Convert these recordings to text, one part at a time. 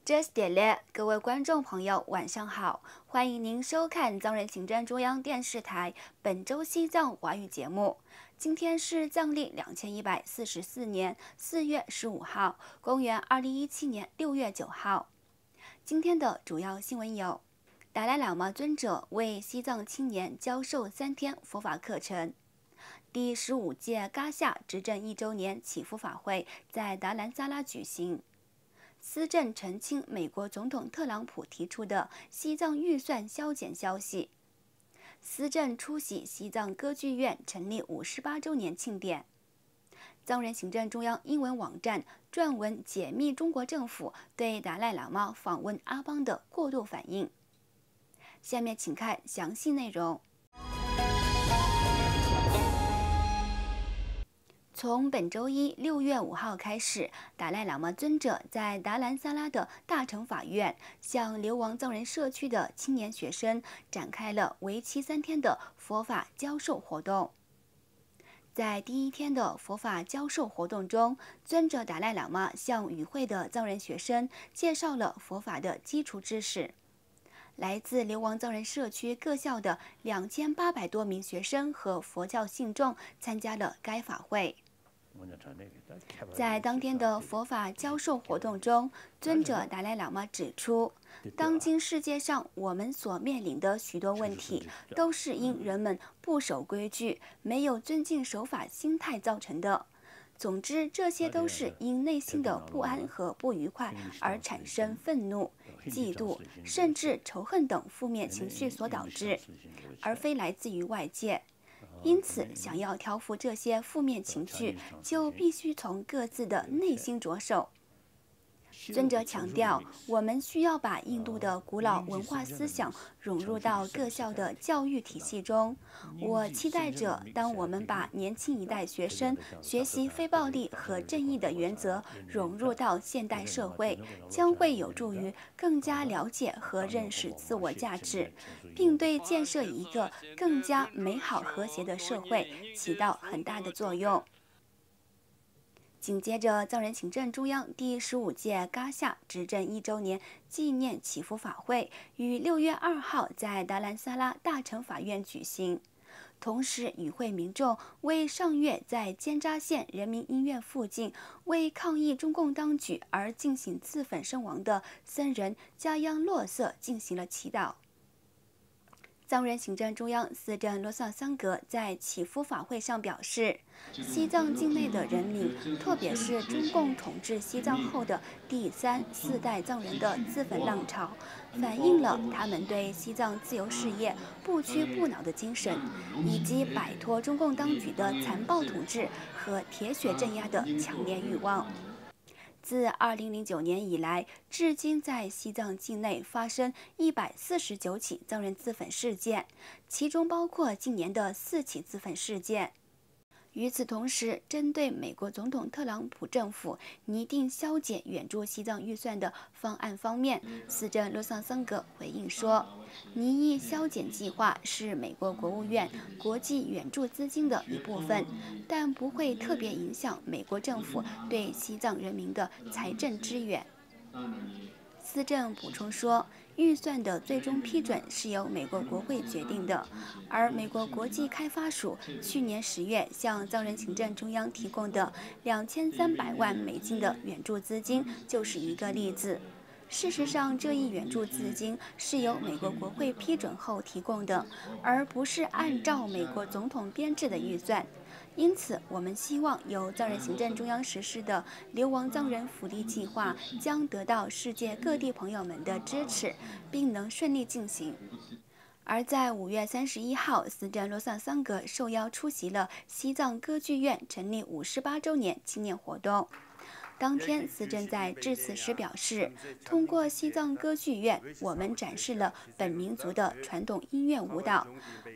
Just 点嘞，各位观众朋友，晚上好，欢迎您收看藏人行政中央电视台本周西藏华语节目。今天是藏历2144年4月15号，公元2017年6月9号。今天的主要新闻有：达赖喇嘛尊者为西藏青年教授3天佛法课程；第15届噶夏执政1周年祈福法会在达兰萨拉举行。司政澄清美国总统特朗普提出的西藏预算削减消息。司政出席西藏歌剧院成立58周年庆典。藏人行政中央英文网站撰文解密中国政府对达赖喇嘛访问阿邦的过度反应。下面请看详细内容。从本周一6月5号开始，达赖喇嘛尊者在达兰萨拉的大乘法院向流亡藏人社区的青年学生展开了为期3天的佛法教授活动。在第一天的佛法教授活动中，尊者达赖喇嘛向与会的藏人学生介绍了佛法的基础知识。来自流亡藏人社区各校的2800多名学生和佛教信众参加了该法会。在当天的佛法教授活动中，尊者达赖喇嘛指出，当今世界上我们所面临的许多问题，都是因人们不守规矩、没有尊敬守法心态造成的。总之，这些都是因内心的不安和不愉快而产生愤怒、嫉妒，甚至仇恨等负面情绪所导致，而非来自于外界。因此，想要调伏这些负面情绪，就必须从各自的内心着手。尊者强调，我们需要把印度的古老文化思想融入到各校的教育体系中。我期待着，当我们把年轻一代学生学习非暴力和正义的原则融入到现代社会，将会有助于更加了解和认识自我价值，并对建设一个更加美好和谐的社会起到很大的作用。紧接着，藏人行政中央第15届噶夏执政1周年纪念祈福法会于6月2号在达兰萨拉大乘法院举行。同时，与会民众为上月在尖扎县人民医院附近为抗议中共当局而进行自焚身亡的僧人加央洛瑟进行了祈祷。藏人行政中央司政罗萨桑格在祈福法会上表示，西藏境内的人民，特别是中共统治西藏后的第3、4代藏人的自焚浪潮，反映了他们对西藏自由事业不屈不挠的精神，以及摆脱中共当局的残暴统治和铁血镇压的强烈欲望。自2009年以来，至今在西藏境内发生149起藏人自焚事件，其中包括近年的4起自焚事件。与此同时，针对美国总统特朗普政府拟定削减援助西藏预算的方案方面，司政罗桑桑格回应说，拟议削减计划是美国国务院国际援助资金的一部分，但不会特别影响美国政府对西藏人民的财政支援。司政补充说，预算的最终批准是由美国国会决定的，而美国国际开发署去年10月向藏人行政中央提供的2300万美金的援助资金就是一个例子。事实上，这一援助资金是由美国国会批准后提供的，而不是按照美国总统编制的预算。因此，我们希望由藏人行政中央实施的流亡藏人福利计划将得到世界各地朋友们的支持，并能顺利进行。而在5月31号，司政罗萨桑格受邀出席了西藏歌剧院成立58周年纪念活动。当天，司政在致辞时表示，通过西藏歌剧院，我们展示了本民族的传统音乐舞蹈，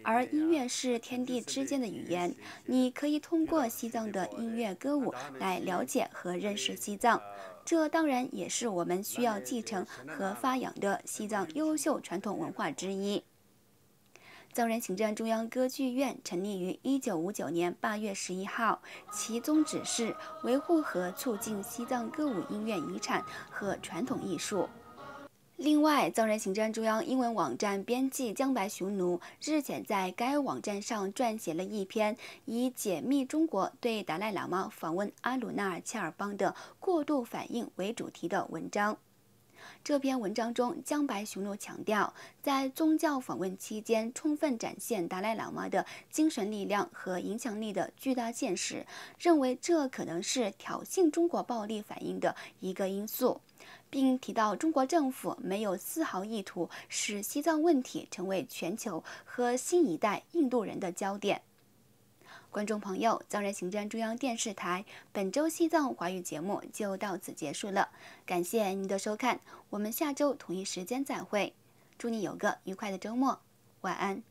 而音乐是天地之间的语言，你可以通过西藏的音乐歌舞来了解和认识西藏，这当然也是我们需要继承和发扬的西藏优秀传统文化之一。藏人行政中央歌剧院成立于1959年8月11号，其宗旨是维护和促进西藏歌舞音乐遗产和传统艺术。另外，藏人行政中央英文网站编辑江白雄奴日前在该网站上撰写了一篇以解密中国对达赖喇嘛访问阿鲁纳尔恰尔邦的过度反应为主题的文章。这篇文章中，江白雄奴强调，在宗教访问期间充分展现达赖喇嘛的精神力量和影响力的巨大现实，认为这可能是挑衅中国暴力反应的一个因素，并提到中国政府没有丝毫意图使西藏问题成为全球和新一代印度人的焦点。观众朋友，藏人行政中央电视台本周西藏华语节目就到此结束了，感谢您的收看，我们下周同一时间再会，祝你有个愉快的周末，晚安。